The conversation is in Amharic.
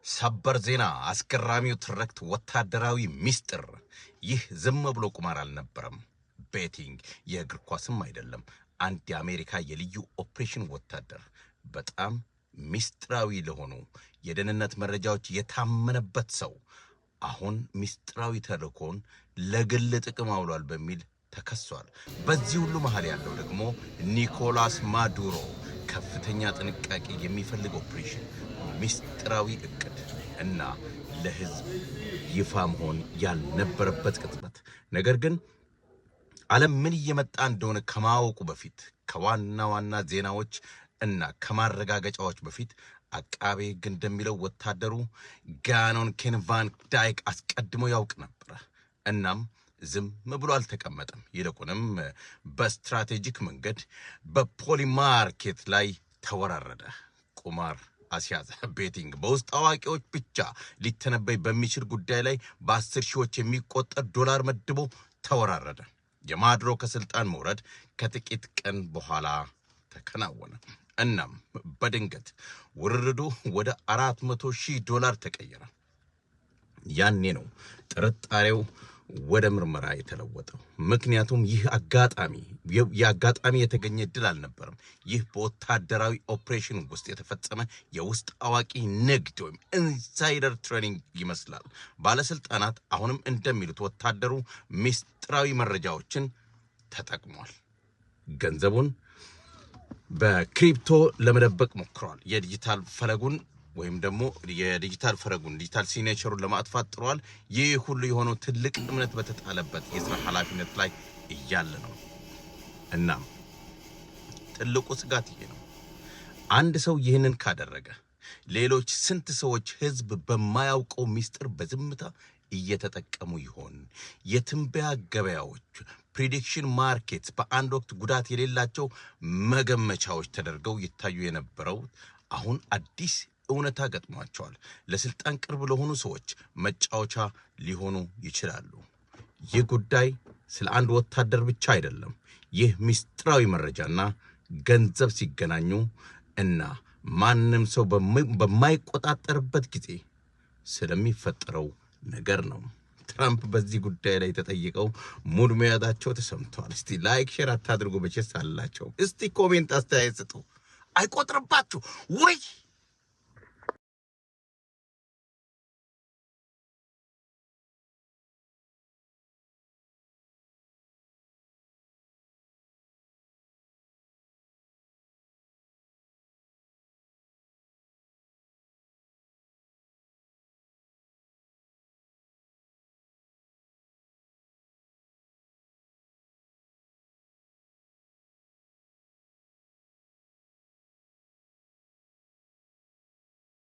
ሰበር ዜና አስገራሚው ትርክት ወታደራዊ ሚስጥር። ይህ ዝም ብሎ ቁማር አልነበረም። ቤቲንግ የእግር ኳስም አይደለም። አንድ የአሜሪካ የልዩ ኦፕሬሽን ወታደር በጣም ሚስጥራዊ ለሆኑ የደህንነት መረጃዎች የታመነበት ሰው አሁን ሚስጥራዊ ተልእኮን ለግል ጥቅም አውሏል በሚል ተከሷል። በዚህ ሁሉ መሃል ያለው ደግሞ ኒኮላስ ማዱሮ ከፍተኛ ጥንቃቄ የሚፈልግ ኦፕሬሽን፣ ሚስጥራዊ እቅድ እና ለህዝብ ይፋ መሆን ያልነበረበት ቅጽበት። ነገር ግን ዓለም ምን እየመጣ እንደሆነ ከማወቁ በፊት ከዋና ዋና ዜናዎች እና ከማረጋገጫዎች በፊት አቃቤ ሕግ እንደሚለው ወታደሩ ጋኖን ኬን ቫን ዳይክ አስቀድሞ ያውቅ ነበር። እናም ዝም ብሎ አልተቀመጠም። ይልቁንም በስትራቴጂክ መንገድ በፖሊ ማርኬት ላይ ተወራረደ። ቁማር አስያዘ። ቤቲንግ በውስጥ አዋቂዎች ብቻ ሊተነበይ በሚችል ጉዳይ ላይ በ10 ሺዎች የሚቆጠር ዶላር መድቦ ተወራረደ። የማድሮ ከስልጣን መውረድ ከጥቂት ቀን በኋላ ተከናወነ። እናም በድንገት ውርርዱ ወደ $400,000 ተቀየረ። ያኔ ነው ጥርጣሬው ወደ ምርመራ የተለወጠው። ምክንያቱም ይህ አጋጣሚ የተገኘ ድል አልነበረም። ይህ በወታደራዊ ኦፕሬሽን ውስጥ የተፈጸመ የውስጥ አዋቂ ንግድ ወይም ኢንሳይደር ትሬኒንግ ይመስላል። ባለስልጣናት አሁንም እንደሚሉት ወታደሩ ሚስጥራዊ መረጃዎችን ተጠቅሟል። ገንዘቡን በክሪፕቶ ለመደበቅ ሞክሯል። የዲጂታል ፈለጉን ወይም ደግሞ የዲጂታል ፈረጉን ዲጂታል ሲግኔቸሩን ለማጥፋት ጥሯል። ይህ ሁሉ የሆነው ትልቅ እምነት በተጣለበት የሥራ ኃላፊነት ላይ እያለ ነው። እናም ትልቁ ስጋት ይሄ ነው። አንድ ሰው ይህንን ካደረገ ሌሎች ስንት ሰዎች ህዝብ በማያውቀው ሚስጥር በዝምታ እየተጠቀሙ ይሆን? የትንበያ ገበያዎች ፕሪዲክሽን ማርኬትስ በአንድ ወቅት ጉዳት የሌላቸው መገመቻዎች ተደርገው ይታዩ የነበረው አሁን አዲስ እውነታ ገጥሟቸዋል። ለስልጣን ቅርብ ለሆኑ ሰዎች መጫወቻ ሊሆኑ ይችላሉ። ይህ ጉዳይ ስለ አንድ ወታደር ብቻ አይደለም። ይህ ሚስጥራዊ መረጃና ገንዘብ ሲገናኙ እና ማንም ሰው በማይቆጣጠርበት ጊዜ ስለሚፈጠረው ነገር ነው። ትራምፕ በዚህ ጉዳይ ላይ ተጠይቀው ሙድ መያዛቸው ተሰምቷል። እስቲ ላይክ ሼር አታድርጉ፣ በቸስ አላቸው። እስቲ ኮሜንት አስተያየት ስጡ። አይቆጥርባችሁ ወይ?